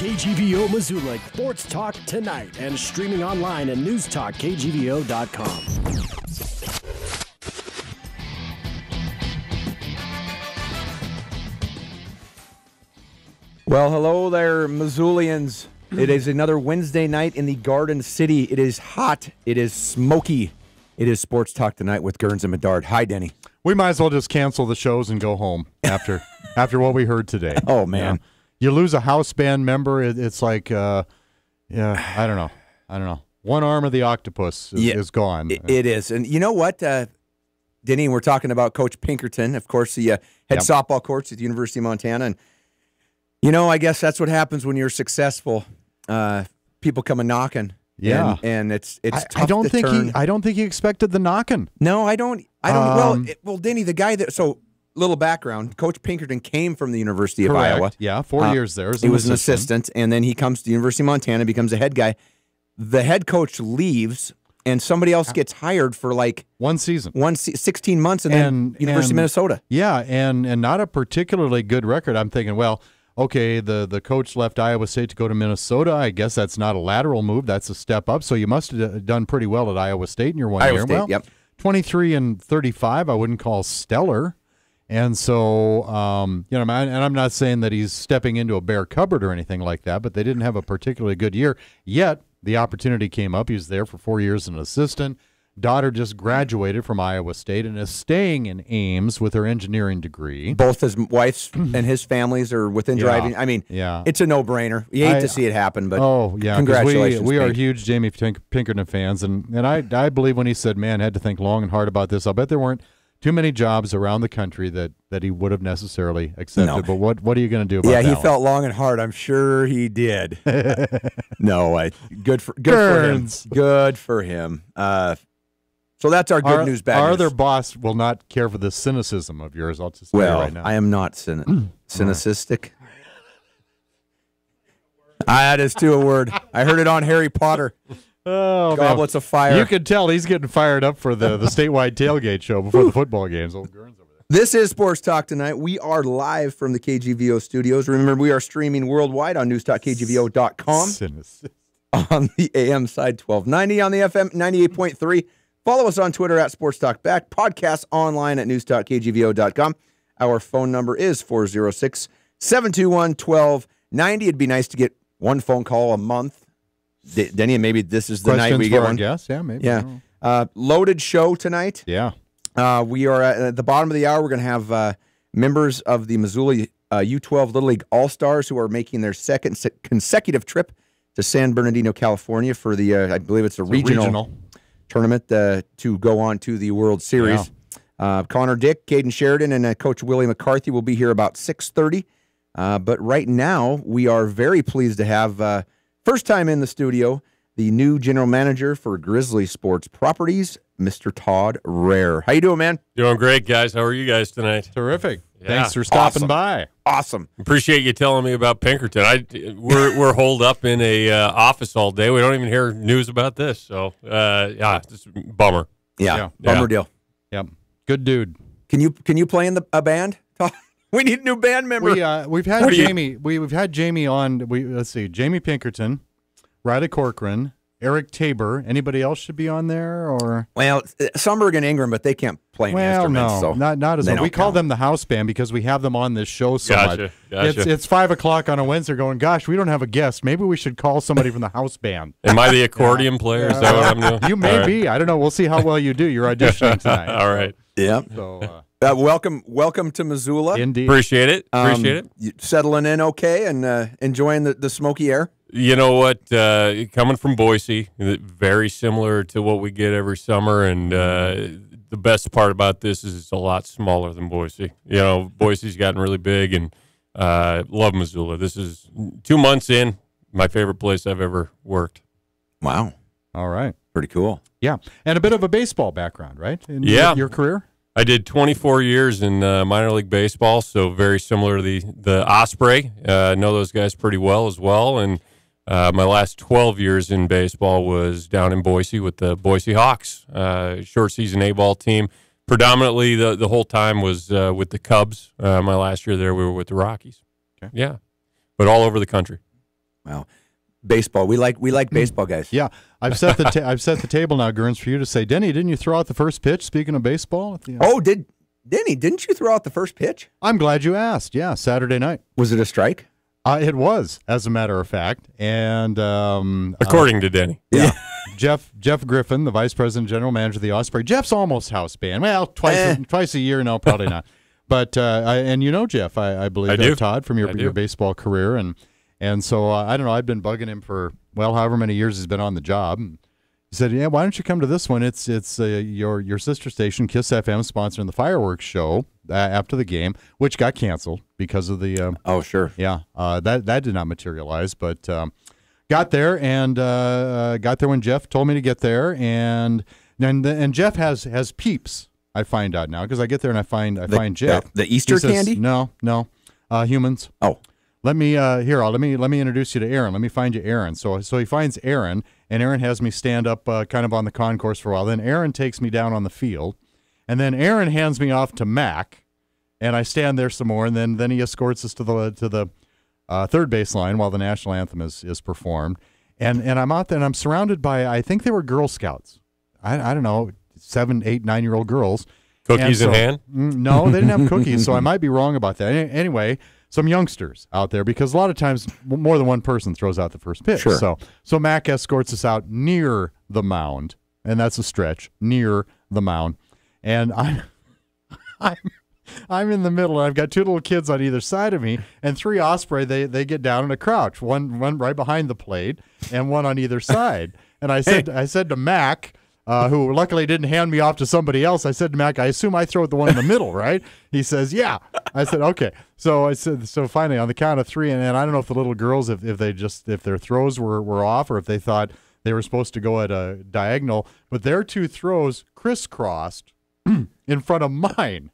KGVO Missoula Sports Talk tonight and streaming online at Newstalk, KGVO.com. Well, hello there, Missoulians. It is another Wednesday night in the Garden City. It is hot. It is smoky. It is Sports Talk tonight with Gerns and Bedard. Hi, Denny. We might as well just cancel the shows and go home after what we heard today. Oh, man. You lose a house band member, it's like, I don't know. One arm of the octopus is gone. It is. And you know what, Denny, we're talking about Coach Pinkerton, of course, the head softball coach at the University of Montana. And, you know, I guess that's what happens when you're successful. People come a knocking. Yeah. And it's tough I don't to think turn. I don't think he expected the knocking. No, I don't. Well, Denny, the guy that, so little background, Coach Pinkerton came from the University of Iowa. Yeah, 4 years there. He was an assistant, and then he comes to the University of Montana, becomes a head guy. The head coach leaves, and somebody else gets hired for like one season, 16 months, and then University of Minnesota. Yeah, and not a particularly good record. I'm thinking, well, okay, the coach left Iowa State to go to Minnesota. I guess that's not a lateral move. That's a step up. So you must have done pretty well at Iowa State in your 1 year. State, well, 23 and 35, I wouldn't call stellar. And so, and I'm not saying that he's stepping into a bare cupboard or anything like that, but they didn't have a particularly good year. Yet the opportunity came up. He was there for 4 years as an assistant. Daughter just graduated from Iowa State and is staying in Ames with her engineering degree. Both his wife's and his families are within driving. I mean, it's a no-brainer. You hate to see it happen, but congratulations. We are huge Jamie Pinkerton fans, and I believe when he said, man, had to think long and hard about this. I'll bet there weren't too many jobs around the country that he would have necessarily accepted. No. But what are you going to do about that? Yeah, he felt long and hard. I'm sure he did. Good for him. Good for him. So that's our good news, bad news. Our other boss will not care for the cynicism of yours. I'll just say right now. I am not cynicistic. That is too a word. I heard it on Harry Potter. Oh, Goblets of Fire. You can tell he's getting fired up for the statewide tailgate show before the football games. Old Gerns over there. This is Sports Talk tonight. We are live from the KGVO studios. Remember, we are streaming worldwide on Newstalk, on the AM side 1290, on the FM 98.3. Follow us on Twitter at Sports Talk Back. Podcast online at newstalkkgvo.com. Our phone number is 406-721-1290. It'd be nice to get one phone call a month. Denny, maybe this is the night we get one. Yes, yeah, maybe. Yeah. Loaded show tonight. Yeah. We are at the bottom of the hour. We're going to have members of the Missoula U12 Little League All-Stars who are making their second consecutive trip to San Bernardino, California for the, I believe it's a regional tournament to go on to the World Series. Yeah. Connor Dick, Caden Sheridan, and Coach Willie McCarthy will be here about 6:30. But right now, we are very pleased to have, first time in the studio, the new general manager for Griz Sports Properties, Mr. Todd Rare. How you doing, man? Doing great, guys. How are you guys tonight? Terrific. Yeah. Thanks for stopping by. Awesome. Appreciate you telling me about Pinkerton. We're holed up in a office all day. We don't even hear news about this. So, it's a bummer. Yeah. Bummer deal. Yep. Good dude. Can you play in a band? We need a new band member. We've had Jamie. We've had Jamie on. Let's see. Jamie Pinkerton, Riley Corcoran, Eric Tabor. Anybody else should be on there, or? Well, Sumberg and Ingram, but they can't play an instrument. No, so not as well. We call them the house band because we have them on this show so much. Gotcha. It's 5 o'clock on a Wednesday. Going, gosh, we don't have a guest. Maybe we should call somebody from the house band. Am I the accordion player? Is that what I'm doing? You may be. I don't know. We'll see how well you do. You're auditioning tonight. All right. Yeah. So. Welcome to Missoula. Indeed. Appreciate it. You settling in okay and enjoying the smoky air? You know what? Coming from Boise, very similar to what we get every summer, and the best part about this is it's a lot smaller than Boise. You know, Boise's gotten really big, and love Missoula. This is 2 months in, my favorite place I've ever worked. Wow. All right. Pretty cool. Yeah. And a bit of a baseball background, right? In your career? I did 24 years in minor league baseball, so very similar to the Osprey. I know those guys pretty well as well, and my last 12 years in baseball was down in Boise with the Boise Hawks, short season A-ball team. Predominantly, the whole time was with the Cubs. My last year there, we were with the Rockies. Okay. Yeah, but all over the country. Wow. Baseball. We like baseball, guys. Yeah, I've set the I've set the table now, Gurns, for you to say, Denny, didn't you throw out the first pitch? Speaking of baseball, Denny, didn't you throw out the first pitch? I'm glad you asked. Yeah, Saturday night. Was it a strike? It was, as a matter of fact, and according to Denny. Yeah. Jeff Griffin, the vice president, general manager of the Osprey. Jeff's almost house band. Well, twice a year, no, probably not. But and you know Jeff, I believe, I do. Todd, from your baseball career, and so I don't know. I've been bugging him for however many years he's been on the job. And he said, "Yeah, why don't you come to this one? It's your sister station, Kiss FM, sponsoring the fireworks show after the game, which got canceled because of the oh sure, yeah, that did not materialize, but got there when Jeff told me to get there, and Jeff has peeps. I find out now because I get there and I find Jeff. The Easter candy? No, humans. Oh. Let me let me introduce you to Aaron. Let me find you Aaron. So he finds Aaron, and Aaron has me stand up kind of on the concourse for a while. Then Aaron takes me down on the field, and then Aaron hands me off to Mac, and I stand there some more, and then he escorts us to the third base line while the national anthem is performed, and I'm out there and I'm surrounded by, I think they were Girl Scouts. I don't know, 7, 8, 9-year-old girls. Cookies in hand? No, they didn't have cookies, so I might be wrong about that. Anyway, some youngsters out there, because a lot of times more than one person throws out the first pitch. Sure. So Mac escorts us out near the mound, and that's a stretch, near the mound. And I'm in the middle, and I've got 2 little kids on either side of me, and 3 Osprey, they get down in a crouch, one right behind the plate, and one on either side. And I said to Mac, who luckily didn't hand me off to somebody else, I said to Mac, I assume I throw at the one in the middle, right? He says, yeah. I said, okay. So finally, on the count of 3, and I don't know if the little girls, if their throws were off, or if they thought they were supposed to go at a diagonal, but their 2 throws crisscrossed in front of mine.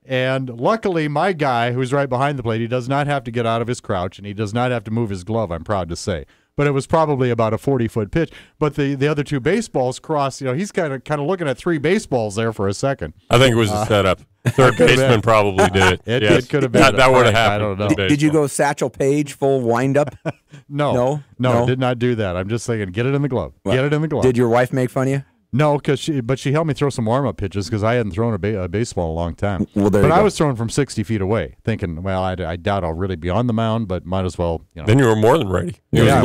And luckily, my guy, who's right behind the plate, he does not have to get out of his crouch, and he does not have to move his glove, I'm proud to say. But it was probably about a 40-foot pitch. But the other 2 baseballs crossed. He's kind of looking at 3 baseballs there for a second. I think it was a setup. Third baseman probably did it. It could have been. That would have happened. I don't know. Did you go Satchel Paige full wind-up? No, did not do that. I'm just saying, get it in the glove. Get it in the glove. Did your wife make fun of you? No, but she helped me throw some warm-up pitches because I hadn't thrown a baseball in a long time. Well, but I was throwing from 60 feet away, thinking, well, I doubt I'll really be on the mound, but might as well. Then you were more than ready. It was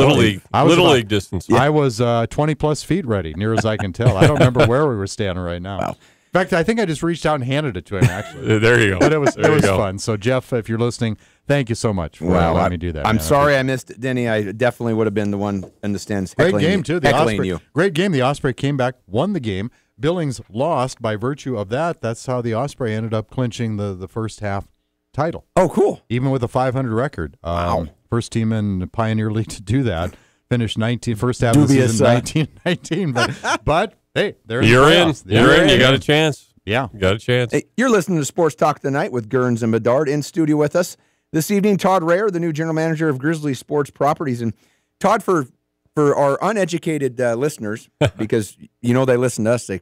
little league distance. I was 20-plus feet ready, near as I can tell. I don't remember where we were standing right now. Wow. In fact, I think I just reached out and handed it to him, actually. There you go. But it was fun. So, Jeff, if you're listening, thank you so much for letting me do that. I'm sorry I missed it, Denny. I definitely would have been the one in the stands heckling Great game, too. Heckling you. Great game. The Osprey came back, won the game. Billings lost by virtue of that. That's how the Osprey ended up clinching the first half title. Oh, cool. Even with a 500 record. Wow. First team in the Pioneer League to do that. Finished first half of the season 19-19. But hey, you're in. You got a chance. Yeah. You got a chance. Hey, you're listening to Sports Talk Tonight with Gurns and Bedard. In studio with us this evening, Todd Rayer, the new general manager of Griz Sports Properties. And Todd, for our uneducated listeners, because they listen to us, they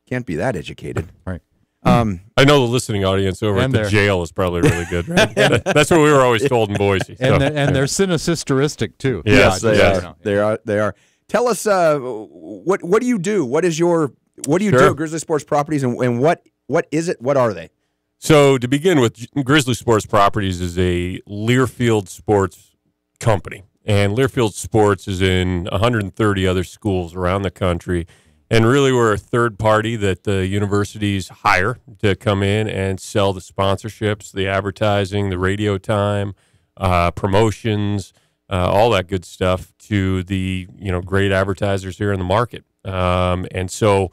can't be that educated. Right. I know the listening audience over at the jail is probably really good, right? That's what we were always told in Boise. And they're cynicisteristic, too. Yes, they are. They are. Tell us, what do you do? What do you do at Griz Sports Properties, and what is it? What are they? So to begin with, Griz Sports Properties is a Learfield sports company. And Learfield Sports is in 130 other schools around the country. And really, we're a third party that the universities hire to come in and sell the sponsorships, the advertising, the radio time, promotions, all that good stuff to the great advertisers here in the market. And so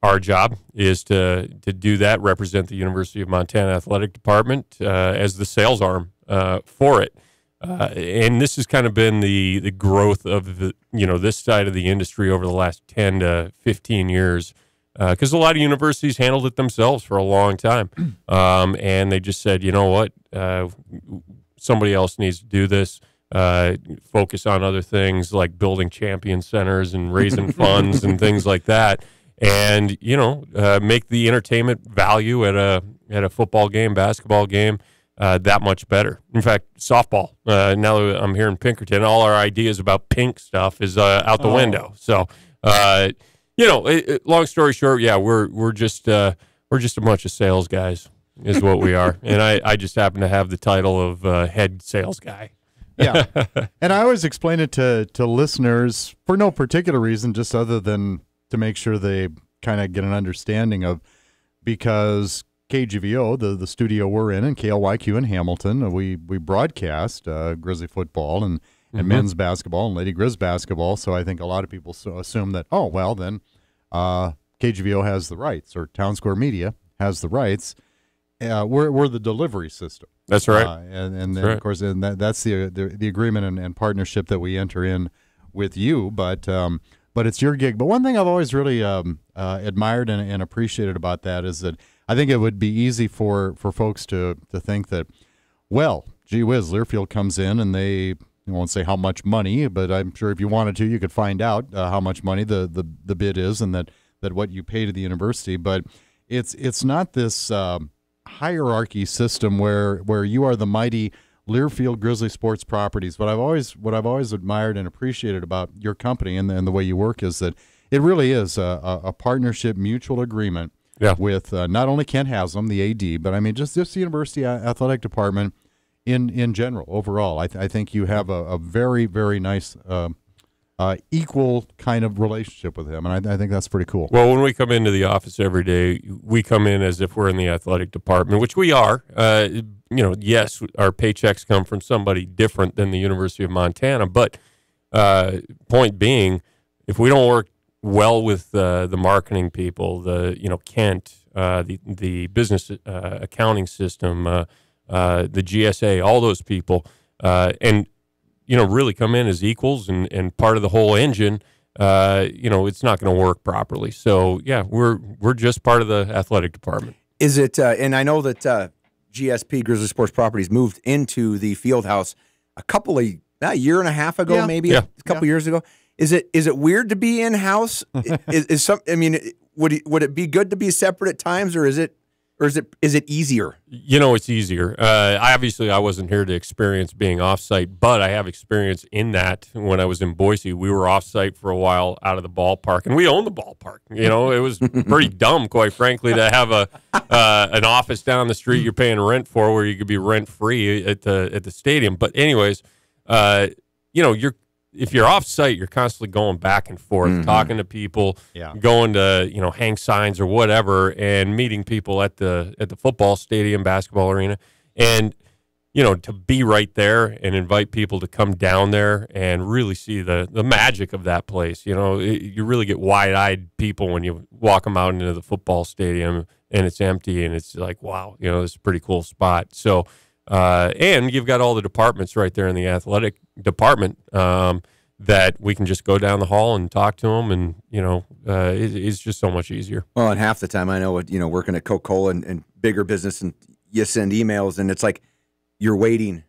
our job is to do that, represent the University of Montana Athletic Department as the sales arm for it. And this has kind of been the growth of this side of the industry over the last 10 to 15 years, because a lot of universities handled it themselves for a long time, and they just said, you know what, somebody else needs to do this. Focus on other things like building champion centers and raising funds and things like that, and make the entertainment value at a football game, basketball game. that much better. In fact, softball, now that I'm here in Pinkerton, all our ideas about pink stuff is out the window. So, long story short, yeah, we're just a bunch of sales guys is what we are. And I just happen to have the title of head sales guy. Yeah. And I always explain it to listeners for no particular reason, just other than to make sure they kind of get an understanding of, because KGVO, the studio we're in KLYQ in Hamilton, we broadcast Grizzly football and men's basketball and Lady Griz basketball. So I think a lot of people assume that, then KGVO has the rights, or Town Square Media has the rights. We're the delivery system. That's right. And that's right. Of course, and that's the agreement and partnership that we enter in with you. But it's your gig. But one thing I've always really admired and appreciated about that is that I think it would be easy for folks to think that, well, gee whiz, Learfield comes in and they won't say how much money, but I'm sure if you wanted to, you could find out how much money the bid is, and that what you pay to the university. But it's not this hierarchy system where you are the mighty Learfield Grizzly Sports Properties. What I've always admired and appreciated about your company and the way you work is that it really is a partnership, mutual agreement. Yeah. With not only Kent Haslam, the AD, but I mean just the university athletic department in general, overall. I think you have a very, very nice equal kind of relationship with him, and I think that's pretty cool. Well, when we come into the office every day, we come in as if we're in the athletic department, which we are. Yes, our paychecks come from somebody different than the University of Montana, but point being, if we don't work well with the marketing people, Kent, the business accounting system, the GSA, all those people, and really come in as equals and part of the whole engine, it's not going to work properly. So yeah, we're just part of the athletic department. Is it? And I know that GSP, Grizzly Sports Properties, moved into the field house a year and a half ago, maybe a couple years ago. Is it weird to be in house? Would it be good to be separate at times, or is it easier? It's easier. I wasn't here to experience being offsite, but I have experience in that. When I was in Boise, we were offsite for a while out of the ballpark, and we owned the ballpark. It was pretty dumb, quite frankly, to have an office down the street you're paying rent for, where you could be rent free at the stadium. But anyways, if you're off-site, you're constantly going back and forth, talking to people, going to hang signs or whatever, and meeting people at the football stadium, basketball arena, and to be right there and invite people to come down there and really see the magic of that place. You really get wide-eyed people when you walk them out into the football stadium and it's empty, and it's like, wow, this is a pretty cool spot. So. And you've got all the departments right there in the athletic department that we can just go down the hall and talk to them, and it's just so much easier. Well, and half the time I know, working at Coca-Cola and bigger business, and you send emails, and it's like you're waiting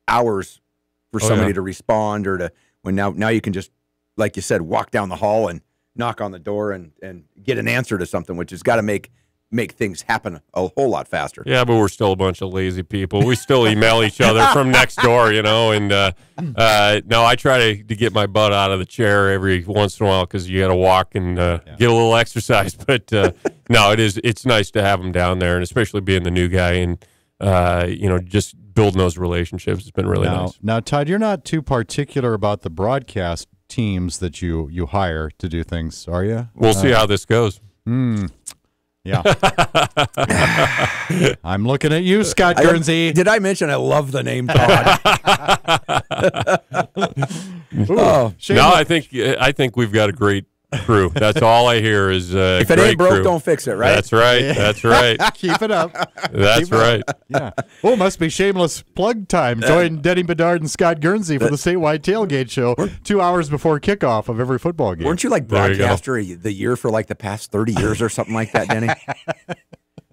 hours for somebody to respond, or now you can just, like you said, walk down the hall and knock on the door and get an answer to something, which has got to make things happen a whole lot faster. Yeah, but we're still a bunch of lazy people. We still email each other from next door, and no, I try to get my butt out of the chair every once in a while, because you got to walk and get a little exercise. But no, it's nice to have them down there, and especially being the new guy and just building those relationships has been really nice. Now, Todd, you're not too particular about the broadcast teams that you hire to do things, are you? We'll see how this goes. Yeah. I'm looking at you, Scott Guernsey. Did I mention I love the name Todd? No, I think we've got a great crew. That's all I hear is if it ain't broke, don't fix it, right? That's right. Yeah. That's right. Keep it up. That's right. Yeah. Oh, must be shameless plug time. Join Denny Bedard and Scott Guernsey for the statewide tailgate show 2 hours before kickoff of every football game. Weren't you like broadcaster of the year for like the past 30 years or something like that, Denny?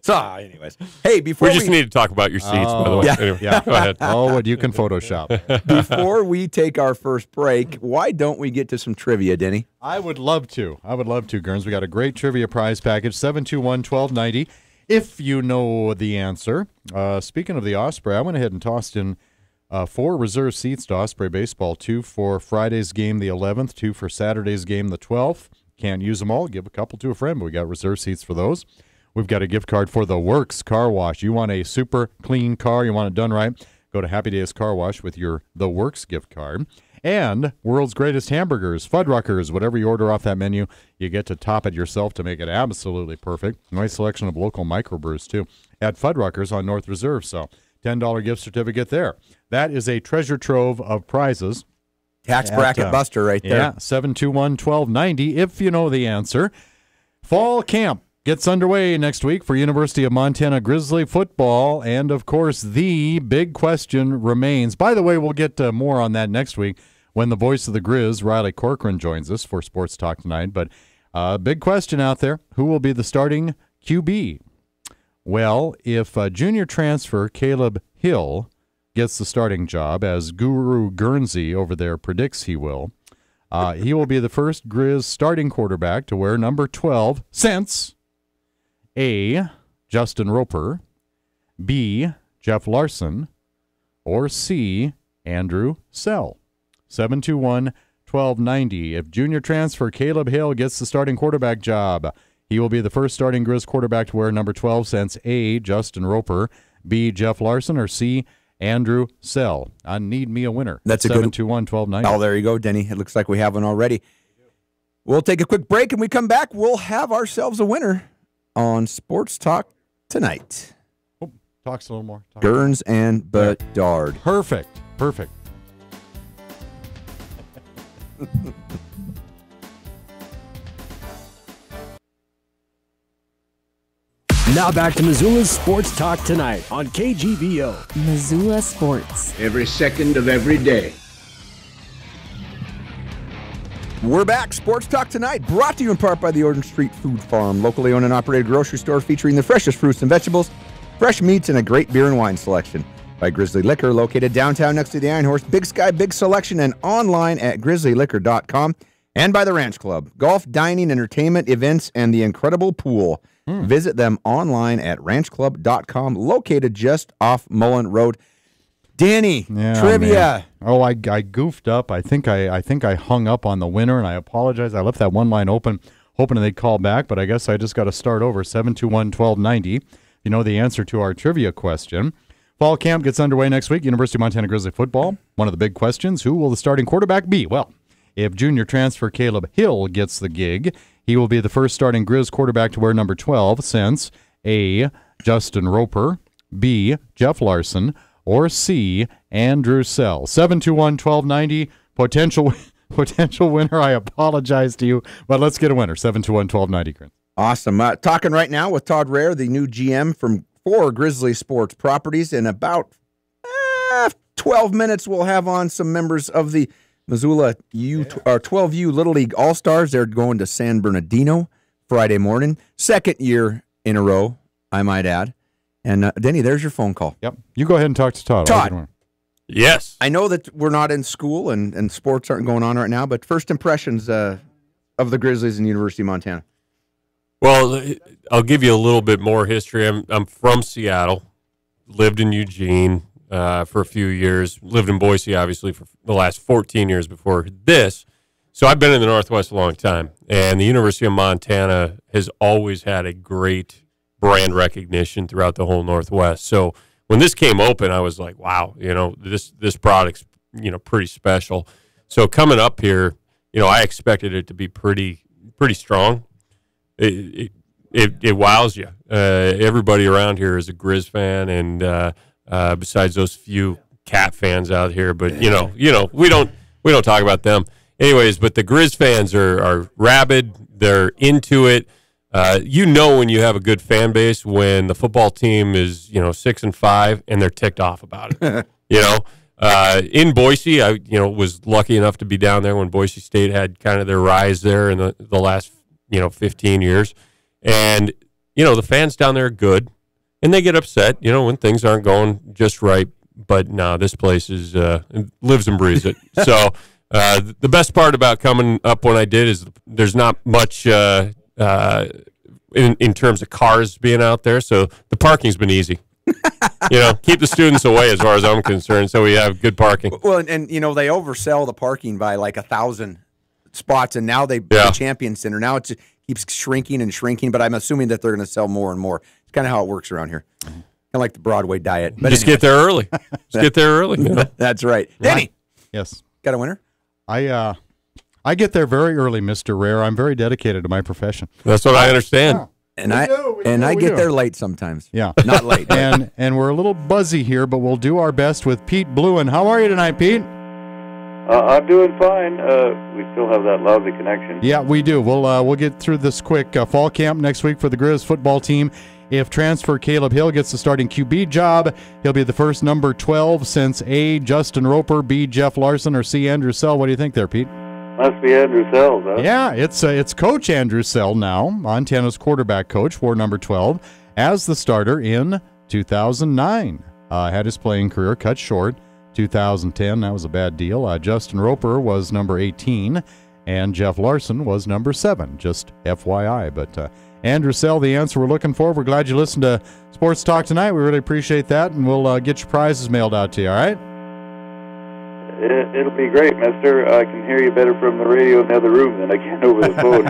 So, anyways, hey, before we just need to talk about your seats, by the way. Yeah. Anyway, yeah. Go ahead. Oh, what you can Photoshop. Before we take our first break, why don't we get to some trivia, Denny? I would love to, Gerns. We got a great trivia prize package, 721-1290. if you know the answer. Speaking of the Osprey, I went ahead and tossed in 4 reserve seats to Osprey Baseball, 2 for Friday's game, the 11th, 2 for Saturday's game, the 12th. Can't use them all. Give a couple to a friend, but we got reserve seats for those. We've got a gift card for the Works Car Wash. You want a super clean car, you want it done right, go to Happy Days Car Wash with your The Works gift card. And World's Greatest Hamburgers, Fuddruckers, whatever you order off that menu, you get to top it yourself to make it absolutely perfect. Nice selection of local microbrews, too, at Fuddruckers on North Reserve. So $10 gift certificate there. That is a treasure trove of prizes. Tax bracket buster right there. Yeah, 721-1290 if you know the answer. Fall camp gets underway next week for University of Montana Grizzly football, and, of course, the big question remains. By the way, we'll get more on that next week when the voice of the Griz, Riley Corcoran, joins us for Sports Talk Tonight. But big question out there, who will be the starting QB? Well, if junior transfer Caleb Hill gets the starting job, as Guru Guernsey over there predicts he will be the first Griz starting quarterback to wear number 12 since A, Justin Roper, B, Jeff Larson, or C, Andrew Sell. 721-1290. If junior transfer Caleb Hill gets the starting quarterback job, he will be the first starting Griz quarterback to wear number 12 since A, Justin Roper, B, Jeff Larson, or C, Andrew Sell. I need me a winner. That's a good 721-1290. Oh, there you go, Denny. It looks like we have one already. We'll take a quick break, and we come back. We'll have ourselves a winner on Sports Talk Tonight. Oh, talks a little more. Gurns and Bedard. Perfect. Now back to Missoula's Sports Talk Tonight on KGVO. Missoula Sports. Every second of every day. We're back. Sports Talk Tonight, brought to you in part by the Orange Street Food Farm, locally owned and operated grocery store featuring the freshest fruits and vegetables, fresh meats, and a great beer and wine selection. By Grizzly Liquor, located downtown next to the Iron Horse. Big Sky, big selection, and online at grizzlyliquor.com. And by the Ranch Club, golf, dining, entertainment, events, and the incredible pool. Visit them online at ranchclub.com, located just off Mullen Road. Danny, trivia. Man. Oh, I goofed up. I think I hung up on the winner, and I apologize. I left that one line open, hoping they'd call back, but I guess I just got to start over. 721-1290. You know the answer to our trivia question. Fall camp gets underway next week. University of Montana Grizzly football. One of the big questions: who will the starting quarterback be? Well, if junior transfer Caleb Hill gets the gig, he will be the first starting Griz quarterback to wear number 12 since A, Justin Roper, B, Jeff Larson, or C, Andrew Sell. 721-1290, potential winner. I apologize to you, but let's get a winner. 721-1290, Chris. Awesome. Talking right now with Todd Rare, the new GM for Griz Sports Properties. In about 12 minutes, we'll have on some members of the Missoula 12U Little League All-Stars. They're going to San Bernardino Friday morning. Second year in a row, I might add. And Denny, there's your phone call. Yep. You go ahead and talk to Todd. Todd. Yes. I know that we're not in school and sports aren't going on right now, but first impressions of the Grizzlies and University of Montana. Well, I'll give you a little bit more history. I'm from Seattle, lived in Eugene for a few years, lived in Boise, obviously, for the last 14 years before this. So I've been in the Northwest a long time, and the University of Montana has always had a great brand recognition throughout the whole Northwest. So when this came open, I was like, wow, this product's, pretty special. So coming up here, I expected it to be pretty strong. It wows you. Everybody around here is a Griz fan, and besides those few Cat fans out here, but we don't talk about them. Anyways, but the Griz fans are rabid. They're into it. When you have a good fan base when the football team is 6-5 and they're ticked off about it. In Boise, I was lucky enough to be down there when Boise State had kind of their rise there in the last 15 years, and the fans down there are good, and they get upset when things aren't going just right. But no, this place is lives and breathes it. So the best part about coming up when I did is there's not much in terms of cars being out there. So the parking's been easy. Keep the students away as far as I'm concerned, so we have good parking. Well, and they oversell the parking by like 1,000 spots, and now the Champion Center, now it keeps shrinking and shrinking, but I'm assuming that they're going to sell more and more. It's kind of how it works around here. Kind of like the Broadway diet. But Just get there early. That's right. Denny. Yes. Got a winner? I get there very early, Mr. Rare. I'm very dedicated to my profession. That's what I understand. And I get there late sometimes. Yeah. Not late. and we're a little buzzy here, but we'll do our best with Pete Bluen. How are you tonight, Pete? I'm doing fine. We still have that lousy connection. Yeah, we do. We'll get through this quick. Fall camp next week for the Griz football team. If transfer Caleb Hill gets the starting QB job, he'll be the first number 12 since A, Justin Roper, B, Jeff Larson, or C, Andrew Sell. What do you think there, Pete? Must be Andrew Sells, huh? Yeah, it's Coach Andrew Sell now, Montana's quarterback coach, wore number 12, as the starter in 2009. Had his playing career cut short. 2010, that was a bad deal. Justin Roper was number 18, and Jeff Larson was number 7, just FYI. But Andrew Sell, the answer we're looking for. We're glad you listened to Sports Talk tonight. We really appreciate that, and we'll get your prizes mailed out to you, all right? It'll be great, mister. I can hear you better from the radio in the other room than I can over the phone.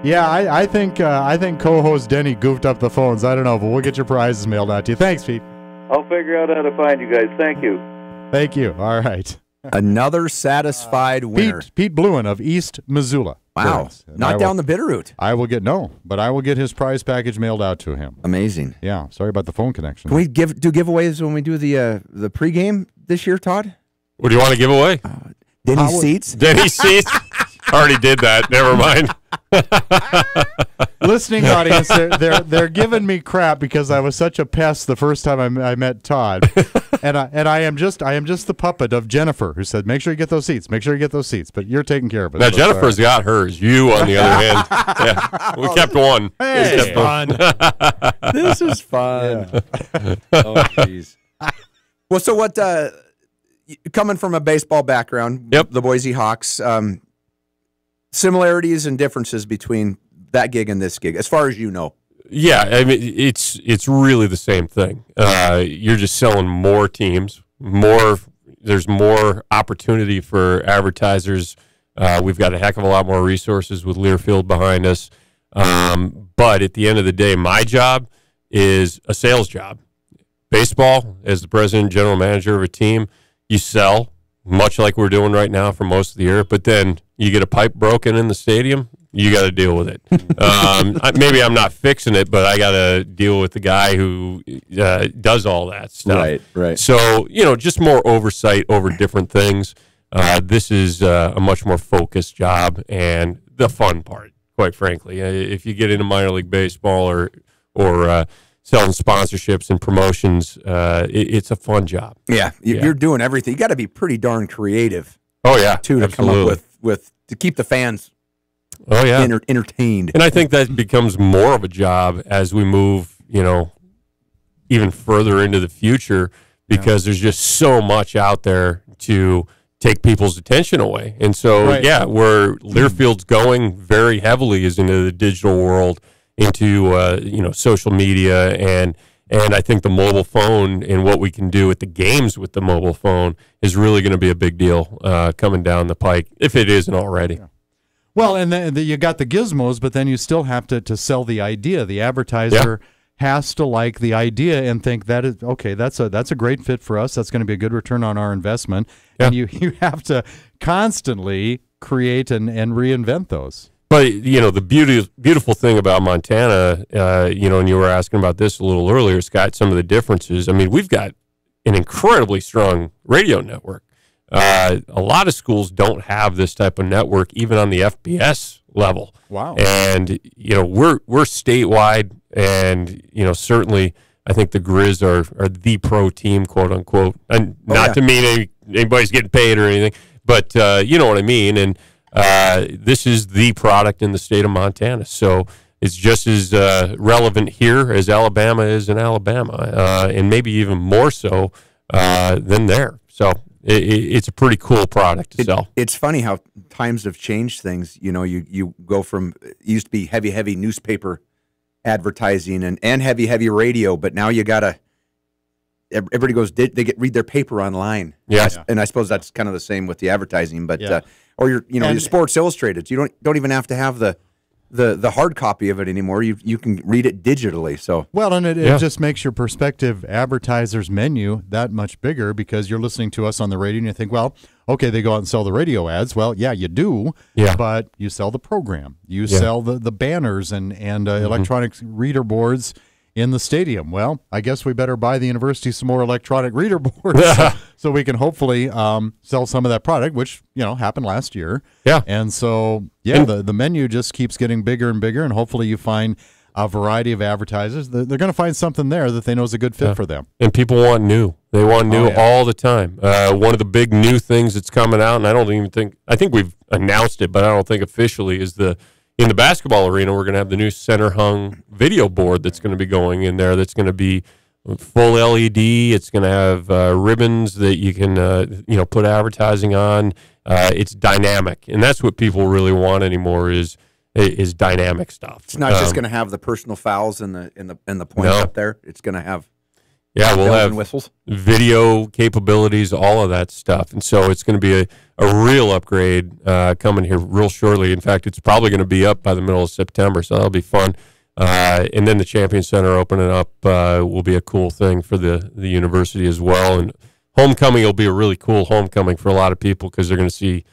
Yeah, I think co-host Denny goofed up the phones. I don't know, but we'll get your prizes mailed out to you. Thanks, Pete. I'll figure out how to find you guys. Thank you. Thank you. All right. Another satisfied winner. Pete Bluen of East Missoula. Wow. Not down the Bitterroot. I will get his prize package mailed out to him. Amazing. Yeah. Sorry about the phone connection. Can we do giveaways when we do the pregame this year, Todd? What do you want to give away? Denny's seats? Denny's seats? Already did that. Never mind. Listening audience, they're giving me crap because I was such a pest the first time I met Todd, and I am just the puppet of Jennifer, who said, "Make sure you get those seats. Make sure you get those seats." But you're taking care of it. Now Jennifer's got hers. You, on the other hand, yeah, we kept one. Hey, kept fun. This is fun. Yeah. Oh, jeez. Well, so what? Coming from a baseball background, yep. The Boise Hawks. Similarities and differences between that gig and this gig, as far as you know. Yeah, I mean it's really the same thing. You're just selling more teams, there's more opportunity for advertisers. We've got a heck of a lot more resources with Learfield behind us. But at the end of the day, my job is a sales job. Baseball, as the president, general manager of a team, you sell, much like we're doing right now for most of the year, but then you get a pipe broken in the stadium, you got to deal with it. Maybe I'm not fixing it, but I got to deal with the guy who does all that stuff. Right. So, just more oversight over different things. This is a much more focused job and the fun part, quite frankly. If you get into minor league baseball or selling sponsorships and promotions, it's a fun job. Yeah, you're doing everything. You got to be pretty darn creative. Oh yeah, to come up with to keep the fans. Oh yeah, entertained. And I think that becomes more of a job as we move, even further into the future, because there's just so much out there to take people's attention away. And so, where Learfield's going very heavily is into the digital world, into social media, and I think the mobile phone and what we can do at the games with the mobile phone is really going to be a big deal coming down the pike, if it isn't already. Yeah. Well, and then you got the gizmos, but then you still have to sell the idea. The advertiser has to like the idea and think that is okay. That's a great fit for us. That's going to be a good return on our investment. Yeah. And you have to constantly create and reinvent those. But the beautiful thing about Montana, and you were asking about this a little earlier, Scott. Some of the differences. I mean, we've got an incredibly strong radio network. A lot of schools don't have this type of network, even on the FBS level. Wow. And, we're statewide, and, certainly I think the Griz are the pro team, quote unquote. And to mean anybody's getting paid or anything, but you know what I mean. And this is the product in the state of Montana. So it's just as relevant here as Alabama is in Alabama, and maybe even more so than there. So it's a pretty cool product to sell. It's funny how times have changed things. You know, you go from, it used to be heavy newspaper advertising and heavy radio, but now you gotta, everybody goes, read their paper online. Yeah. And I suppose that's kind of the same with the advertising, but or your Sports Illustrated. You don't even have to have the hard copy of it anymore. You can read it digitally. So well, and it just makes your prospective advertiser's menu that much bigger, because you're listening to us on the radio and you think, well, okay, they go out and sell the radio ads. Well, yeah, you do. Yeah. But you sell the program. You sell the banners and electronic reader boards in the stadium. Well, I guess we better buy the university some more electronic reader boards so we can hopefully sell some of that product, which, happened last year. Yeah. And so, the menu just keeps getting bigger and bigger, and hopefully you find a variety of advertisers. They're going to find something there that they know is a good fit for them. And people want new. They want new all the time. One of the big new things that's coming out, and I think we've announced it, but I don't think officially, is in the basketball arena, we're going to have the new center hung video board that's going to be going in there. That's going to be full LED. It's going to have ribbons that you can put advertising on. It's dynamic, and that's what people really want anymore is dynamic stuff. It's not just going to have the personal fouls and the points up there. It's going to have we'll have whistles, video capabilities, all of that stuff, and so it's going to be a real upgrade coming here real shortly. In fact, it's probably going to be up by the middle of September, so that'll be fun. And then the Champion Center opening up will be a cool thing for the university as well. And homecoming will be a really cool homecoming for a lot of people, because they're going to see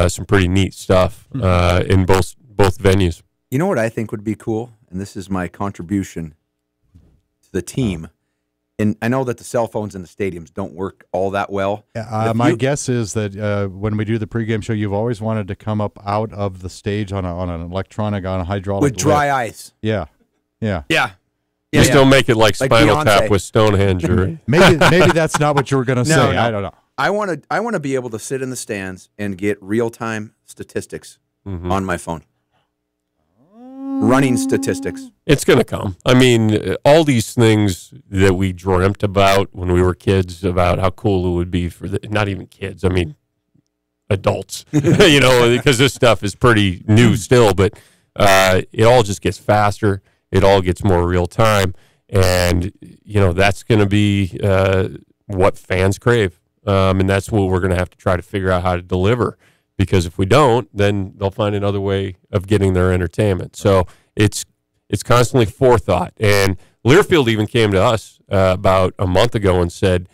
some pretty neat stuff in both venues. You know what I think would be cool, and this is my contribution to the team. And I know that the cell phones in the stadiums don't work all that well. My guess is that when we do the pregame show, you've always wanted to come up out of the stage on a hydraulic with dry lift. ice. Yeah. Just don't make it like Spinal Tap with Stonehenge. Or maybe that's not what you were going to say. No. I don't know. I want to be able to sit in the stands and get real-time statistics on my phone. Running statistics. It's going to come. I mean, all these things that we dreamt about when we were kids, about how cool it would be for not even kids, I mean, adults, because this stuff is pretty new still, but it all just gets faster. It all gets more real time. And, that's going to be what fans crave. And that's what we're going to have to try to figure out how to deliver. Because if we don't, then they'll find another way of getting their entertainment. So it's constantly forethought. And Learfield even came to us about a month ago and said,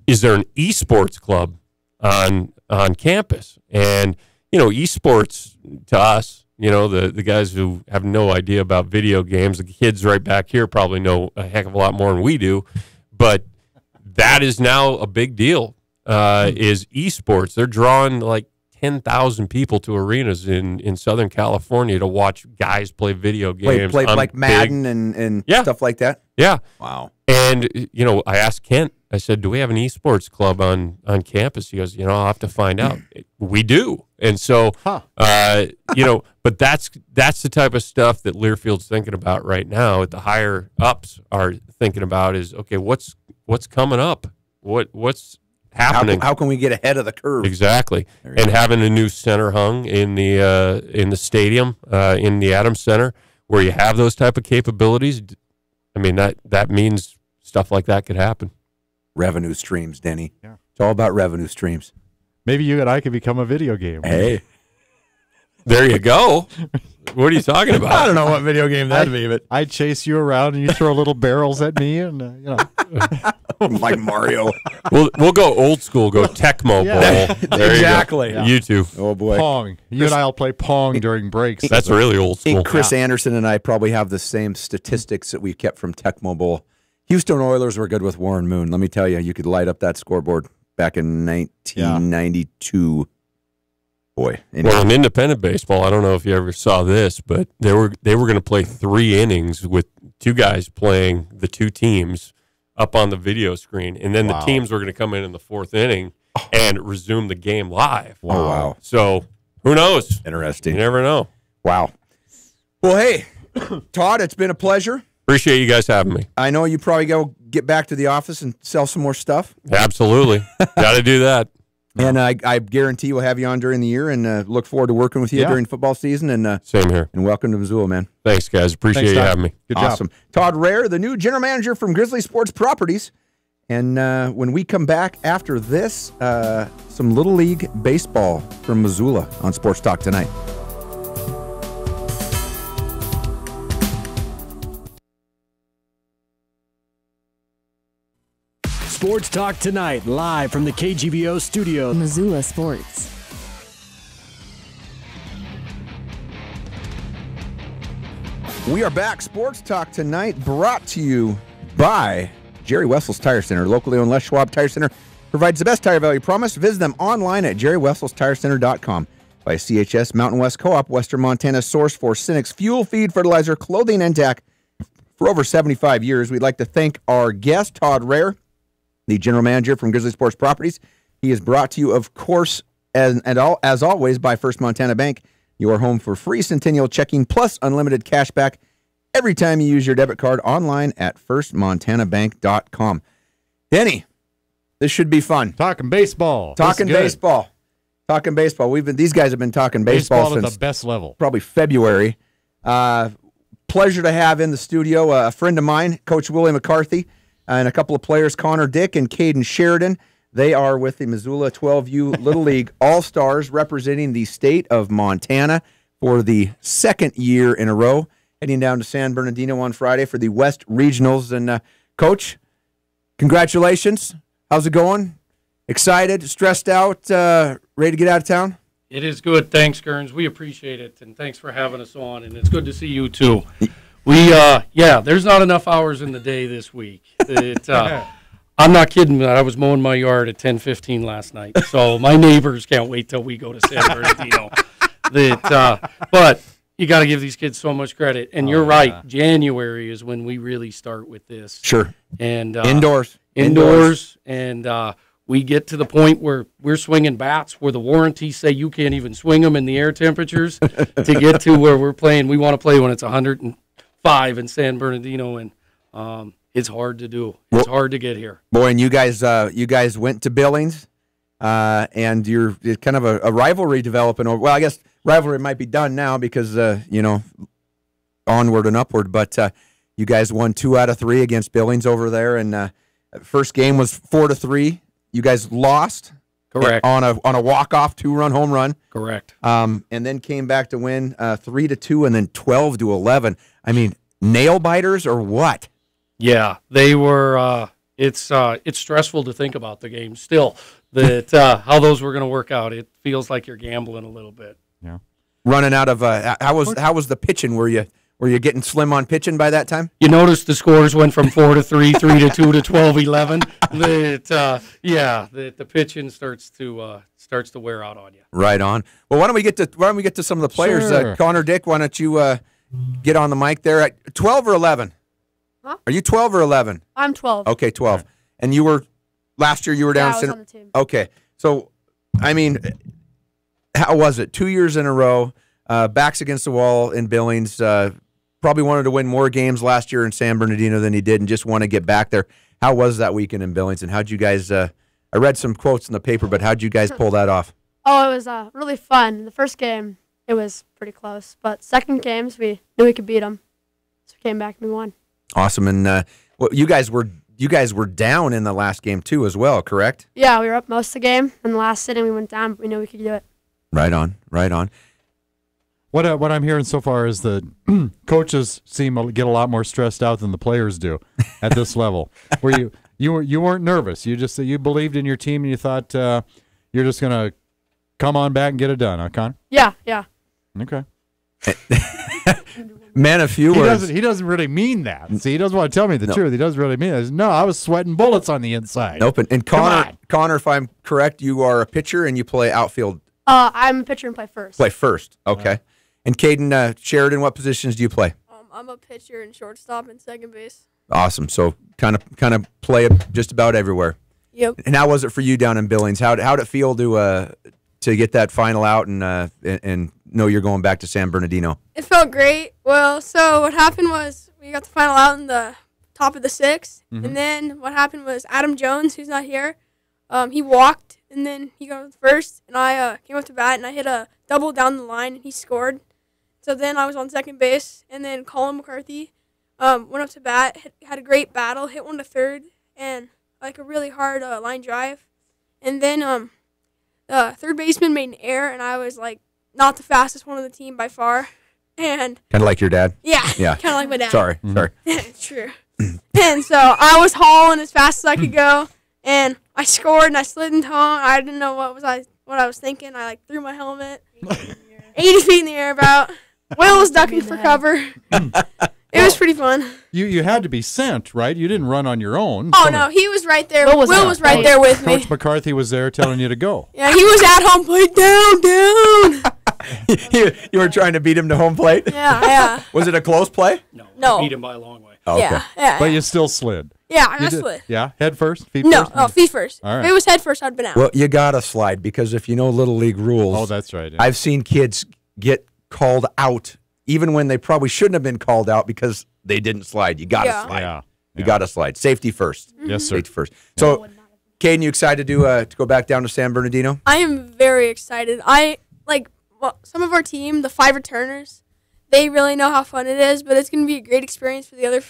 is there an esports club on campus? And, esports to us, the guys who have no idea about video games, the kids right back here probably know a heck of a lot more than we do. But that is now a big deal. Is esports. They're drawing like 10,000 people to arenas in Southern California to watch guys play video games. Play like Madden and stuff like that? Yeah. Wow. And, I asked Kent, I said, do we have an esports club on campus? He goes, I'll have to find out. We do. And so, but that's the type of stuff that Learfield's thinking about right now. The higher ups are thinking about is, okay, what's coming up? What's happening? How can we get ahead of the curve? Exactly. And having a new center hung in the stadium, in the Adams Center, where you have those type of capabilities, I mean, that means stuff like that could happen. Revenue streams, Denny. Yeah. It's all about revenue streams. Maybe you and I could become a video game. Hey. There you go. What are you talking about? I don't know what video game that'd be, but I'd chase you around and you throw little barrels at me, and like Mario. We'll go old school. Go Tecmo Bowl. There Exactly. You go. You two. Oh boy. Pong. You and I'll play Pong during breaks. That's really old school. Chris Anderson and I probably have the same statistics that we kept from Tecmo Bowl. Houston Oilers were good with Warren Moon. Let me tell you could light up that scoreboard back in 1992. Boy. Anyway. Well, in independent baseball, I don't know if you ever saw this, but they were going to play 3 innings with 2 guys playing the 2 teams up on the video screen, and then the teams were going to come in the 4th inning and resume the game live. Oh, wow. So who knows? Interesting. You never know. Wow. Well, hey, Todd, it's been a pleasure. Appreciate you guys having me. I know you probably get back to the office and sell some more stuff. Absolutely. Got to do that. And I guarantee we'll have you on during the year, and look forward to working with you during football season. And same here. And welcome to Missoula, man. Thanks, guys. Appreciate you having me. Good awesome job. Todd Rare, the new general manager from Griz Sports Properties. And when we come back after this, some Little League baseball from Missoula on Sports Talk Tonight. Sports Talk Tonight, live from the KGVO studio. Missoula Sports. We are back. Sports Talk Tonight, brought to you by Jerry Wessel's Tire Center. Locally owned Les Schwab Tire Center provides the best tire value promise. Visit them online at jerrywesselstirecenter.com. By CHS Mountain West Co-op, Western Montana's source for Cynics fuel, feed, fertilizer, clothing, and tack for over 75 years. We'd like to thank our guest, Todd Rare, the general manager from Griz Sports Properties. He is brought to you, of course, as always, by First Montana Bank, your home for free Centennial checking plus unlimited cash back every time you use your debit card online at firstmontanabank.com. Denny, this should be fun. Talking baseball. Talking baseball. These guys have been talking baseball at since the best level. Probably February. Pleasure to have in the studio a friend of mine, Coach Willie McCarthy, and a couple of players, Connor Dick and Caden Sheridan. They are with the Missoula.12U Little League All-Stars, representing the state of Montana for the second year in a row, heading down to San Bernardino on Friday for the West Regionals. And, Coach, congratulations. How's it going? Excited, stressed out, ready to get out of town? It is good. Thanks, Gerns. We appreciate it, and thanks for having us on, and it's good to see you, too. There's not enough hours in the day this week. I'm not kidding. I was mowing my yard at 10:15 last night, so my neighbors can't wait till we go to San Bernardino. But you got to give these kids so much credit, and you're right. January is when we really start with this. Sure. And indoors, and we get to the point where we're swinging bats where the warranties say you can't even swing them in the air temperatures to get to where we're playing. We want to play when it's 105 in San Bernardino, and it's hard to do. It's hard to get here. Boy, and you guys went to Billings, and you're kind of a rivalry developing over. Well, I guess rivalry might be done now because onward and upward. But you guys won 2 out of 3 against Billings over there, and first game was 4-3. You guys lost, correct, on a walk-off 2-run home run, correct, and then came back to win 3-2 and then 12-11. I mean, nail biters or what? Yeah, they were. It's stressful to think about the game still. That how those were going to work out. It feels like you're gambling a little bit. Yeah, running out of how was the pitching? Were you getting slim on pitching by that time? You noticed the scores went from 4-3, 3-2 to 12-11. The pitching starts to wear out on you. Right on. Well, why don't we get to some of the players? Sure. Connor Dick, why don't you get on the mic there at 12 or 11? Huh? Are you 12 or 11? I'm 12. Okay, 12. And you were last year. You were down. I was on the team. Okay, so I mean, how was it? 2 years in a row, backs against the wall in Billings. Probably wanted to win more games last year in San Bernardino than he did, and just want to get back there. How was that weekend in Billings, and how'd you guys? I read some quotes in the paper, but how'd you guys pull that off? Oh, it was really fun. The first game, it was pretty close, but second games, we knew we could beat them, so we came back and we won. Awesome, and you guys were down in the last game too, as well, correct? Yeah, we were up most of the game. In the last inning, we went down, but we knew we could do it. Right on, right on. What I'm hearing so far is the coaches seem to get a lot more stressed out than the players do at this level. Where you weren't nervous. You believed in your team and you thought you're just gonna come on back and get it done, huh, Con? Yeah. Okay. Man, a few words. He doesn't really mean that. See, he doesn't want to tell me the truth. He doesn't really mean it. No, I was sweating bullets on the inside. Nope. And Connor, if I'm correct, you are a pitcher and you play outfield. I'm a pitcher and play first. Play first. Okay. And Caden Sheridan, what positions do you play? I'm a pitcher and shortstop and second base. Awesome. So kind of play just about everywhere. Yep. And how was it for you down in Billings? How'd it feel to get that final out and know you're going back to San Bernardino? It felt great. Well, so what happened was we got the final out in the top of the 6th. And then what happened was Adam Jones, who's not here, he walked, and then he got first, and I came up to bat, and I hit a double down the line, and he scored. So then I was on second base, and then Colin McCarthy went up to bat, had a great battle, hit one to third, and like a really hard line drive. And then the third baseman made an error, and I was like not the fastest one on the team by far. And Kind of like your dad. yeah, Yeah. kind of like my dad. Sorry. It's true. And so I was hauling as fast as I could go, and I scored, and I slid into home. I didn't know what I was thinking. I like threw my helmet 80 feet in the air about. Will was ducking for cover. It was pretty fun. You had to be sent, right? You didn't run on your own. Oh, no, he was right there. Will Will was was right there with me. Coach McCarthy was there telling you to go. Yeah, he was at home plate, down. You were trying to beat him to home plate? Yeah. Was it a close play? No. Beat him by a long way. Oh, okay. Yeah. But you still slid. Yeah, I You got did- slid. Yeah, head first, feet No, first? feet first. All right. If it was head first, I'd have been out. Well, you got to slide because if you know Little League rules. Oh, that's right. Yeah. I've seen kids get called out even when they probably shouldn't have been called out because they didn't slide. You got to Yeah. slide. Yeah. You got to slide. Safety first. Yes, sir. Safety first. So, Caden, you excited to go back down to San Bernardino? I am very excited. Some of our team, the 5 returners, they really know how fun it is, but it's going to be a great experience for the other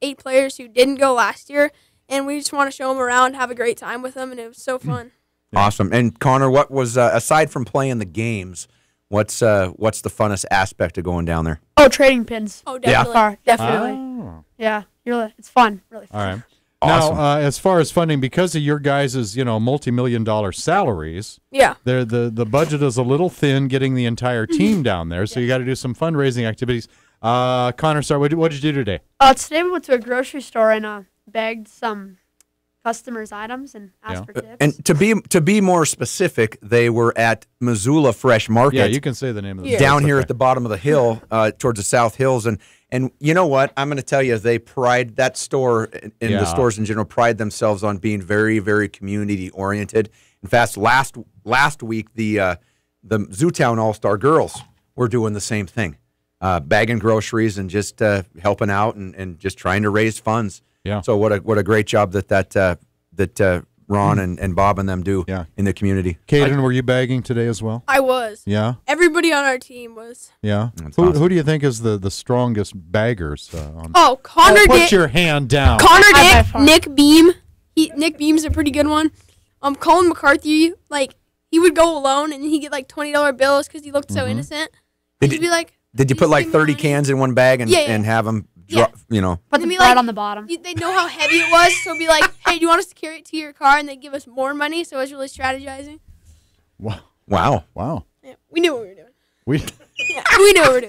8 players who didn't go last year, and we just want to show them around, have a great time with them, and it was so fun. Awesome. And Connor, what was aside from playing the games, what's the funnest aspect of going down there? Oh, trading pins. Oh, definitely. Far, definitely. Oh. Yeah, it's fun. Really fun. All right. Awesome. Now, as far as funding, because of your guys' multi-million-dollar salaries, Yeah. the budget is a little thin getting the entire team down there, so you got to do some fundraising activities. Connor, sorry, what did you do today? Today we went to a grocery store and bagged some customers' items and asked for tips. And to be more specific, they were at Missoula Fresh Market. Yeah, you can say the name of the down here at the bottom of the hill, towards the South Hills, and you know what? I'm going to tell you, they pride that store and the stores in general pride themselves on being very, very community oriented. In fact, last week the Zootown All-Star girls were doing the same thing, bagging groceries and just helping out and just trying to raise funds. Yeah. So what a great job that Ron and Bob and them do in the community. Caden, were you bagging today as well? I was. Yeah. Everybody on our team was. Yeah. awesome. Who do you think is the strongest baggers? Oh, Connor Put did. your hand down. Connor I by did. far. Nick Beam. Nick Beam's a pretty good one. Colin McCarthy, he would go alone and he'd get $20 bills because he looked so innocent. Did He'd be like, Did you put like 30 money. cans in one bag and have them drop, Put the They'd be bread like- on the bottom. They'd know how heavy it was, so it'd be like, hey, do you want us to carry it to your car? And they'd give us more money, so it was really strategizing. Wow. Wow. Yeah, we knew what we were doing. We We knew what we were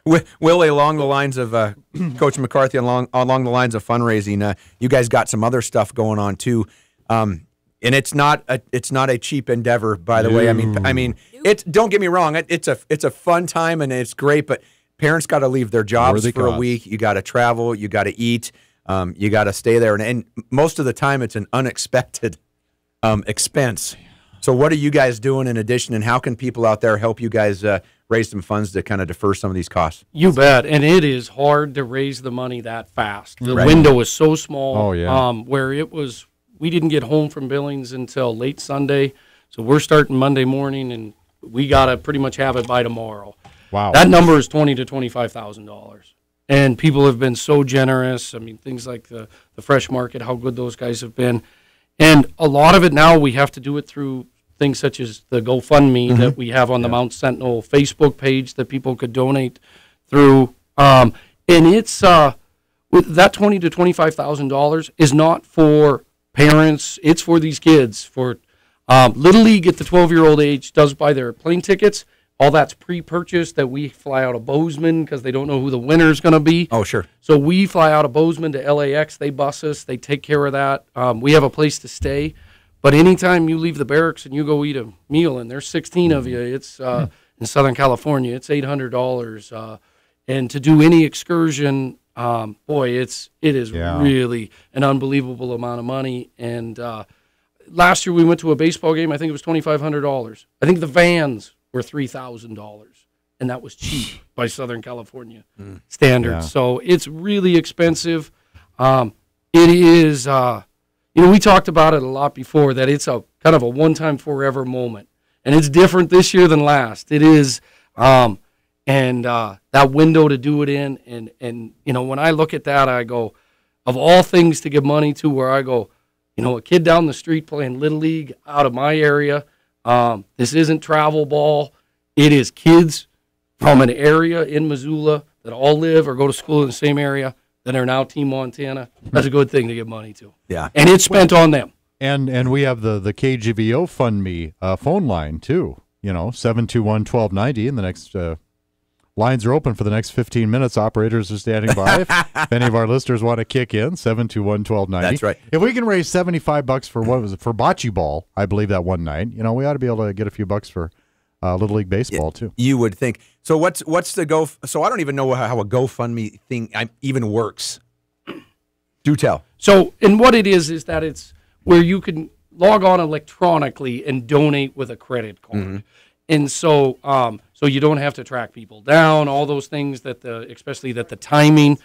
doing. Willie, along the lines of Coach McCarthy, along the lines of fundraising, you guys got some other stuff going on too, and it's not a cheap endeavor, by the way. I mean, it's, don't get me wrong, it's a fun time and it's great, but parents got to leave their jobs Worthy for a cause. week. You got to travel, you got to eat, you got to stay there, and most of the time it's an unexpected expense. So what are you guys doing in addition, and how can people out there help you guys raise some funds to kind of defer some of these costs? You bet. And it is hard to raise the money that fast. The Right. window is so small. Oh, yeah. Where we didn't get home from Billings until late Sunday. So we're starting Monday morning, and we got to pretty much have it by tomorrow. wow. That number is $20,000 to $25,000. And people have been so generous. I mean, things like the fresh market, how good those guys have been. And a lot of it now, we have to do it through things such as the GoFundMe that we have on the Mount Sentinel Facebook page that people could donate through. And it's with that $20,000 to $25,000 is not for parents. It's for these kids. For Little League at the 12-year-old age does buy their plane tickets. All that's pre-purchased that we fly out of Bozeman because they don't know who the winner's going to be. Oh, sure. So we fly out of Bozeman to LAX. They bus us. They take care of that. We have a place to stay. But anytime you leave the barracks and you go eat a meal, and there's 16 of you, it's in Southern California, it's $800. And to do any excursion, boy, it is really an unbelievable amount of money. And last year we went to a baseball game. I think it was $2,500. I think the vans were $3,000, and that was cheap by Southern California standards. Yeah. So it's really expensive. It is, we talked about it a lot before, that it's a kind of a one-time forever moment. And it's different this year than last. It is, that window to do it in. And when I look at that, I go, of all things to give money to, where I go, a kid down the street playing Little League out of my area, this isn't travel ball. It is kids from an area in Missoula that all live or go to school in the same area that are now Team Montana. That's a good thing to give money to. Yeah. And it's spent on them. And we have the KGVO Fund Me phone line, too. 721-1290, and the next lines are open for the next 15 minutes. Operators are standing by. If any of our listeners want to kick in, 721-1290. That's right. If we can raise $75 for for bocce ball, I believe that one night, we ought to be able to get a few bucks for Little League baseball too. You would think. So what's the So I don't even know how a GoFundMe thing even works. Do tell. So, and what it is that it's where you can log on electronically and donate with a credit card. Mm-hmm. And so, so you don't have to track people down, all those things especially the timing.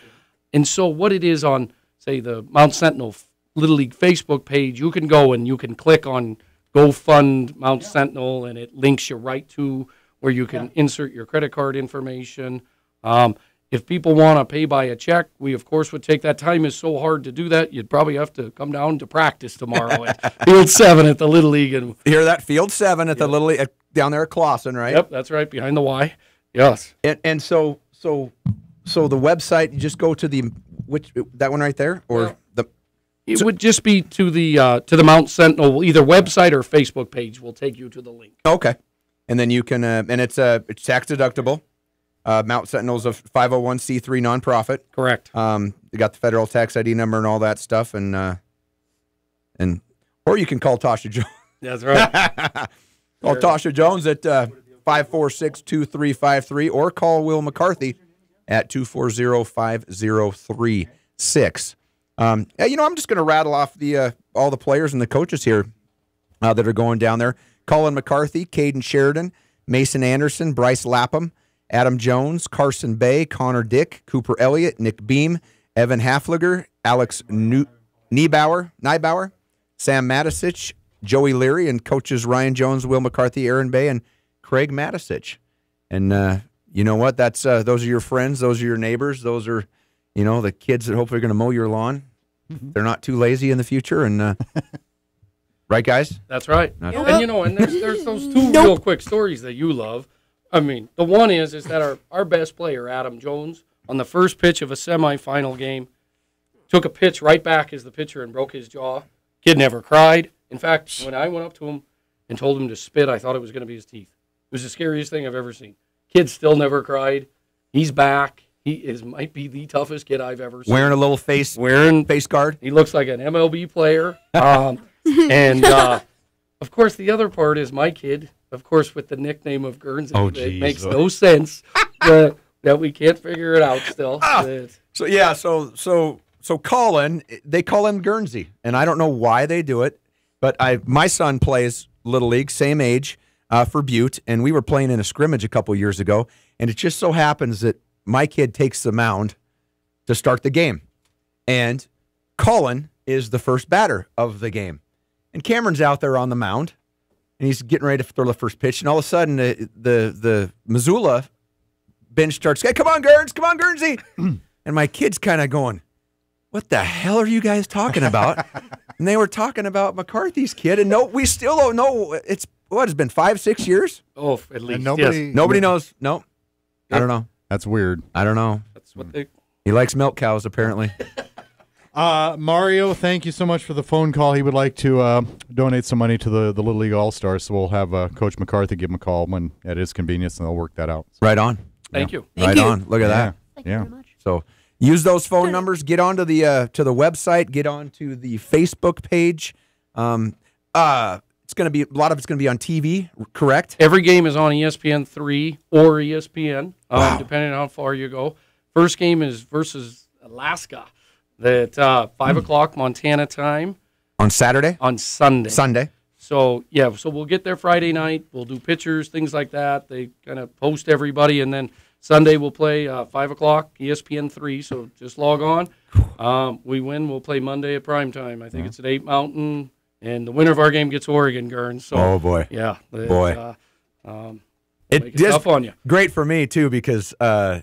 And so what it is on, say, the Mount Sentinel Little League Facebook page, you can go and you can click on Go Fund Mount Sentinel, and it links you right to where you can insert your credit card information. If people want to pay by a check, we, of course, would take that. Time is so hard to do that, you'd probably have to come down to practice tomorrow at Field 7 at the Little League. And hear that? Field 7 at the Little League, down there at Clawson, right? Yep, that's right, behind the Y. Yes. And so the website, you just go to that one right there? Or It would just be to the Mount Sentinel, either website or Facebook page will take you to the link. Okay. And then you can, and it's tax deductible. Mount Sentinel's a 501c3 nonprofit. Correct. They got the federal tax ID number and all that stuff, and or you can call Tasha Jones. That's right. Call Tasha Jones at 546-2353, or call Will McCarthy at 240-5036. I'm just going to rattle off all the players and the coaches here that are going down there. Colin McCarthy, Caden Sheridan, Mason Anderson, Bryce Lapham, Adam Jones, Carson Bay, Connor Dick, Cooper Elliott, Nick Beam, Evan Hafliger, Alex Nybauer, Sam Matisich, Joey Leary, and coaches Ryan Jones, Will McCarthy, Aaron Bay, and Craig Matisich. And you know what? That's those are your friends. Those are your neighbors. Those are, the kids that hopefully are going to mow your lawn. They're not too lazy in the future. And right, guys? That's right. And and there's those two real quick stories that you love. I mean, the one is that our best player, Adam Jones, on the first pitch of a semifinal game, took a pitch right back as the pitcher and broke his jaw. Kid never cried. In fact, when I went up to him and told him to spit, I thought it was going to be his teeth. It was the scariest thing I've ever seen. Kid still never cried. He's back. He might be the toughest kid I've ever seen. Wearing a little face guard. He looks like an MLB player. Of course, the other part is my kid, of course, with the nickname of Guernsey. Oh, it makes no sense that we can't figure it out still. So Colin, they call him Guernsey, and I don't know why they do it, but my son plays Little League, same age, for Butte, and we were playing in a scrimmage a couple years ago, and it just so happens that my kid takes the mound to start the game, and Colin is the first batter of the game, and Cameron's out there on the mound, and he's getting ready to throw the first pitch, and all of a sudden the Missoula bench starts, "Hey, come on, Guernsey!" And my kid's kind of going, "What the hell are you guys talking about?" And they were talking about McCarthy's kid, and we still don't know. It's been 5-6 years? Oh, at least. And nobody knows. No, I don't know. That's weird. I don't know. That's what He likes milk cows, apparently. Mario, thank you so much for the phone call. He would like to donate some money to the Little League All-Stars, so we'll have Coach McCarthy give him a call when at his convenience, and they'll work that out. Right on. Thank you. Right on. Look at that. Thank you very much. So use those phone numbers. Get onto the website. Get onto the Facebook page. It's going to be a lot of it's going to be on TV. Correct. Every game is on ESPN3 or ESPN, depending on how far you go. First game is versus Alaska at 5 o'clock Montana time. On Saturday? On Sunday. Sunday. So we'll get there Friday night. We'll do pictures, things like that. They kind of post everybody, and then Sunday we'll play 5 o'clock, ESPN 3, so just log on. We win, we'll play Monday at prime time. I think it's at 8 Mountain, and the winner of our game gets Oregon, Gurns. So, oh, boy. Yeah. It's tough on you. Great for me, too, because I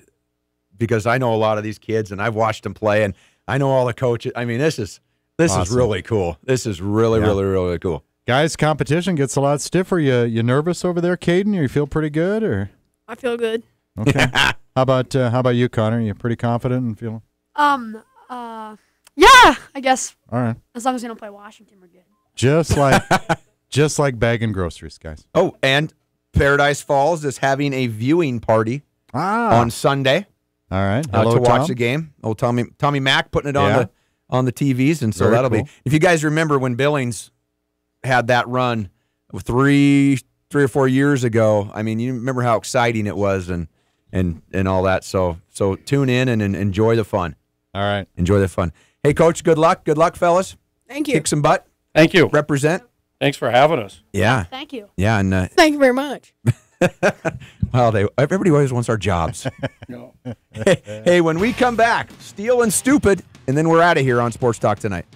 know a lot of these kids, and I've watched them play, and I know all the coaches. I mean, this is awesome. Is really cool. This is really, really cool. Guys, competition gets a lot stiffer. You nervous over there, Caden? You feel pretty good, or? I feel good. Okay. How about you, Connor? You pretty confident and feeling? Yeah, I guess. All right. As long as we don't play Washington, we're good. Just like bagging groceries, guys. Oh, and Paradise Falls is having a viewing party on Sunday. All right. To watch the game. Oh, Tommy Mack putting it on the TVs, and so Very that'll cool. be. If you guys remember when Billings had that run 3 or 4 years ago, I mean, you remember how exciting it was, and all that. So tune in and enjoy the fun. All right. Enjoy the fun. Hey, Coach, good luck. Good luck, fellas. Thank you. Kick some butt. Thank you. Represent. Thanks for having us. Yeah. Thank you. Yeah, and Thank you very much. well, everybody always wants our jobs. No. Hey, when we come back, Steel and Stupid, and then we're out of here on Sports Talk Tonight.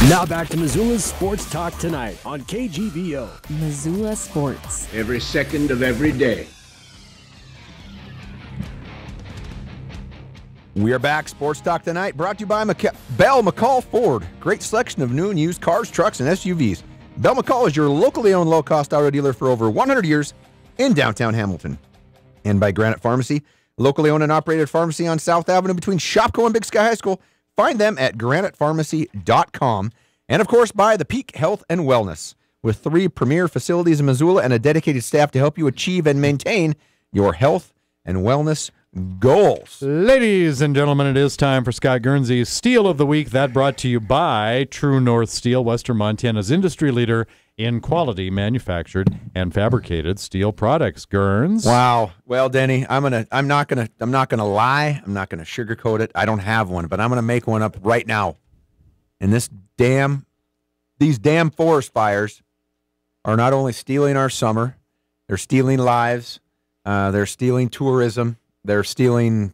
Now back to Missoula's Sports Talk Tonight on KGVO. Missoula Sports. Every second of every day. We are back. Sports Talk Tonight brought to you by Bell McCall Ford. Great selection of new and used cars, trucks, and SUVs. Bell McCall is your locally owned low-cost auto dealer for over 100 years in downtown Hamilton. And by Granite Pharmacy, locally owned and operated pharmacy on South Avenue between Shopko and Big Sky High School. Find them at granitepharmacy.com. And, of course, by the Peak Health and Wellness, with 3 premier facilities in Missoula and a dedicated staff to help you achieve and maintain your health and wellness goals. Ladies and gentlemen, it is time for Scott Guernsey's Steel of the Week. That brought to you by True North Steel, Western Montana's industry leader in quality manufactured and fabricated steel products. Gurns. Wow. Well, Denny, I'm not gonna lie. I'm not gonna sugarcoat it. I don't have one, but I'm gonna make one up right now. And these damn forest fires are not only stealing our summer, they're stealing lives, they're stealing tourism, they're stealing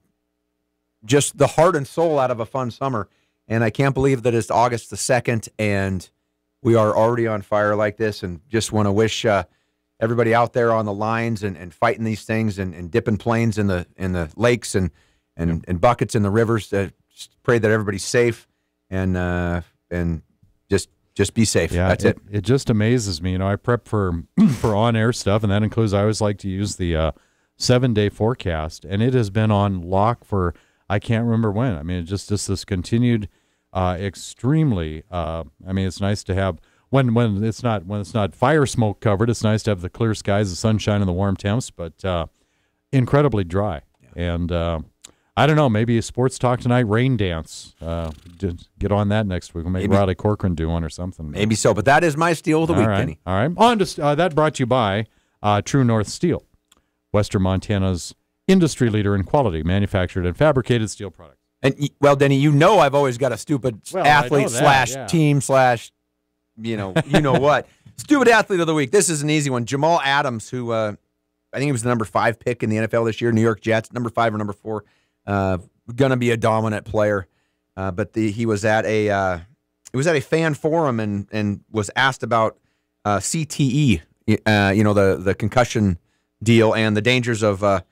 just the heart and soul out of a fun summer. And I can't believe that it's August the 2nd and we are already on fire like this, and just want to wish everybody out there on the lines and fighting these things and dipping planes in the lakes and buckets in the rivers. Just pray that everybody's safe and just be safe. Yeah, that's it. It just amazes me. You know, I prep for on-air stuff, and that includes I always like to use the 7-day forecast, and it has been on lock for I can't remember when. I mean, just this continued. Extremely. I mean, it's nice to have when it's not fire smoke covered. It's nice to have the clear skies, the sunshine, and the warm temps. But incredibly dry. Yeah. And I don't know. Maybe a Sports Talk Tonight rain dance. Get on that next week. We'll make Riley Corcoran do one or something. Maybe so. But that is my Steel of the Week, Denny. All right. On to that brought to you by True North Steel, Western Montana's industry leader in quality manufactured and fabricated steel products. And, well, Denny, you know I've always got a stupid athlete / team / you know what. Stupid athlete of the week. This is an easy one. Jamal Adams, who I think he was the number 5 pick in the NFL this year, New York Jets, number 5 or number 4. Going to be a dominant player. But he was at a fan forum and was asked about CTE, the concussion deal and the dangers of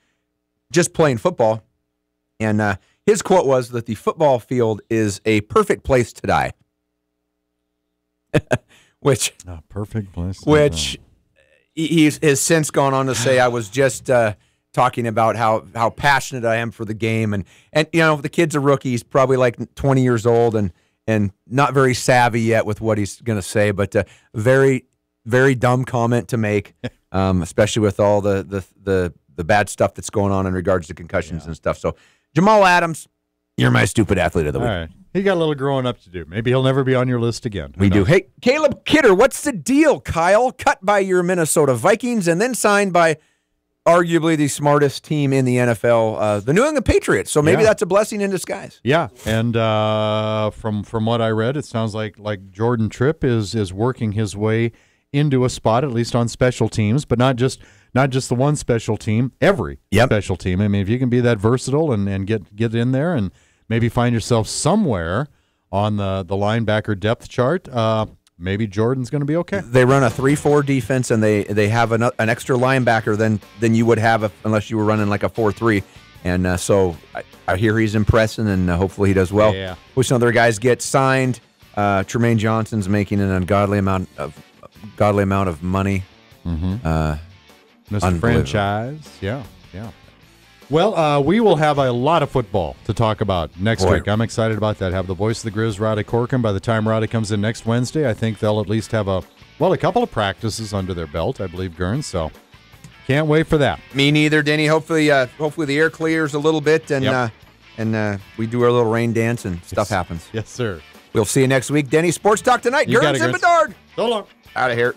just playing football. And his quote was that the football field is a perfect place to die. Which a perfect place. Which he has since gone on to say, I was just talking about how passionate I am for the game, and the kid's a rookie. He's probably like 20 years old and not very savvy yet with what he's going to say, but very, very dumb comment to make, especially with all the bad stuff that's going on in regards to concussions and stuff. So. Jamal Adams, you're my stupid athlete of the week. All right. He got a little growing up to do. Maybe he'll never be on your list again. We do. Hey, Caleb Kidder, what's the deal, Kyle? Cut by your Minnesota Vikings and then signed by arguably the smartest team in the NFL, the New England Patriots. So maybe that's a blessing in disguise. Yeah, and from what I read, it sounds like Jordan Tripp is working his way into a spot, at least on special teams, but not just the one special team, every special team. I mean, if you can be that versatile and get in there and maybe find yourself somewhere on the linebacker depth chart, maybe Jordan's going to be okay. They run a 3-4 defense, and they have an extra linebacker than you would have unless you were running like a 4-3. And so I hear he's impressing, and hopefully he does well. Yeah. Wish other guys get signed. Tremaine Johnson's making an ungodly amount of money. Mr. Franchise. Yeah. Well, we will have a lot of football to talk about next week. I'm excited about that. Have the voice of the Griz, Roddy Corcoran. By the time Roddy comes in next Wednesday, I think they'll at least have a couple of practices under their belt, I believe, Gurns. So can't wait for that. Me neither, Denny. Hopefully the air clears a little bit, and we do our little rain dance and stuff happens. Yes, sir. We'll see you next week. Denny, Sports Talk Tonight. You got Gurns it, and Bedard. So long. Out of here.